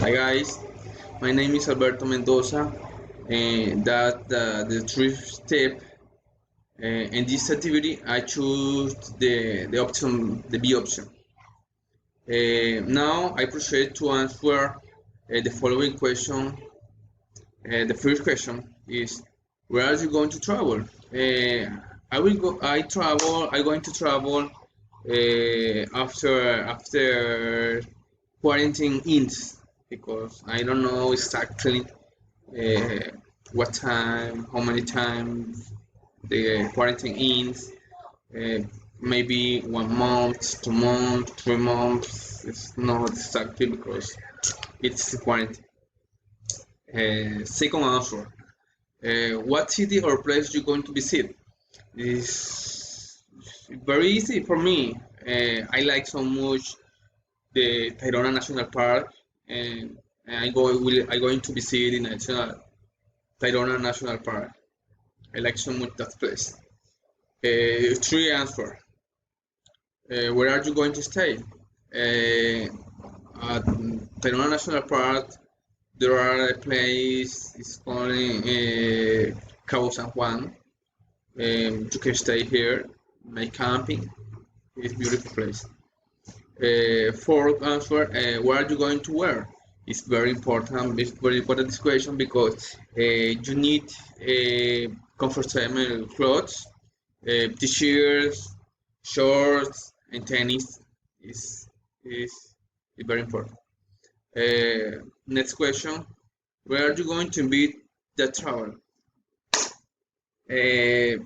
Hi guys, my name is Alberto Mendoza, and that the third step in this activity I choose the option, the B option. Now I proceed to answer the following question. The first question is, where are you going to travel? I will go. I travel. I'm going to travel after quarantine ends because I don't know exactly uh, what time, how many times the quarantine ends. Uh, Maybe 1 month, 2 months, 3 months. It's not exactly because it's quarantine. Second answer. What city or place you going to visit? Is very easy for me. I like so much the Tayrona National Park, and I going to visit the National Tayrona National Park. I like so much that place. Three answer. Where are you going to stay? At Tayrona National Park, there are a place. It's called Cabo San Juan. You can stay here, make camping. It's a beautiful place. Fourth answer, what are you going to wear? It's very important. It's very important this question because you need comfortable clothes, t-shirts, shorts, and tennis is very important. Next question, where are you going to be the travel? Uh,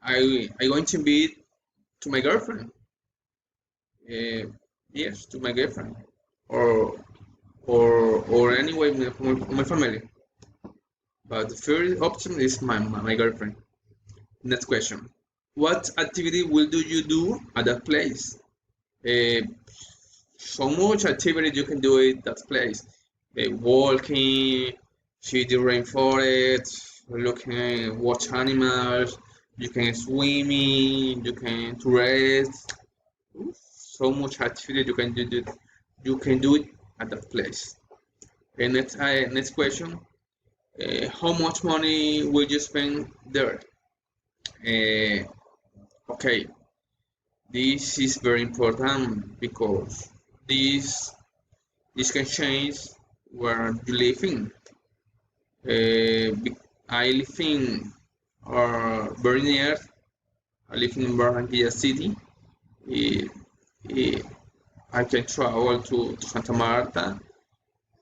I going to be to my girlfriend. Yes, to my girlfriend, or or anyway my family. But the first option is my girlfriend. Next question: what activity will do you do at that place? Uh, so much activity you can do at that place. Walking, see the rainforest, looking, watch animals. You can swimming. You can rest. So much activity you can do it at that place. And next question, how much money will you spend there? Okay, this is very important because this this can change where you live in. I live in very near. I live in Barranquilla City. Eh, eh, I can travel to Santa Marta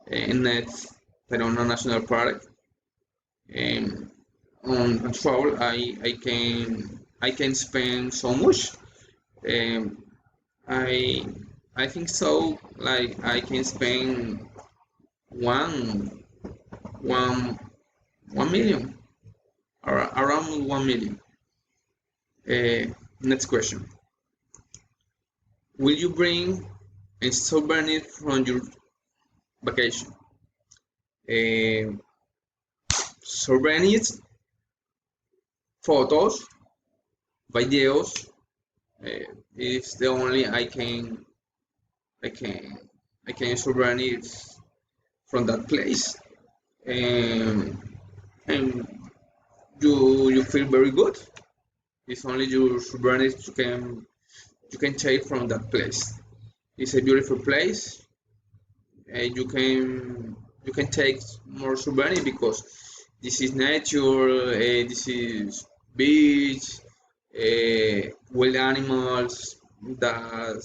and that's Tayrona National Park. And on travel, I can spend so much. Um, I I think so. Like I can spend one one 1 million or around 1 million. Next question: will you bring a souvenir from your vacation? Uh, Souvenirs, photos, videos is the only I can I can souvenirs from that place, and you feel very good. It's only your souvenirs you can take from that place. It's a beautiful place, and you can take more souvenir because this is nature. This is beach, wild animals. The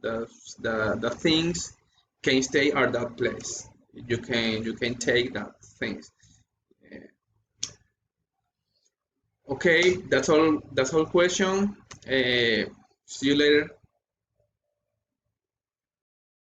the things can stay at that place. You can take that things. Uh, okay, that's all. That's all question. See you later.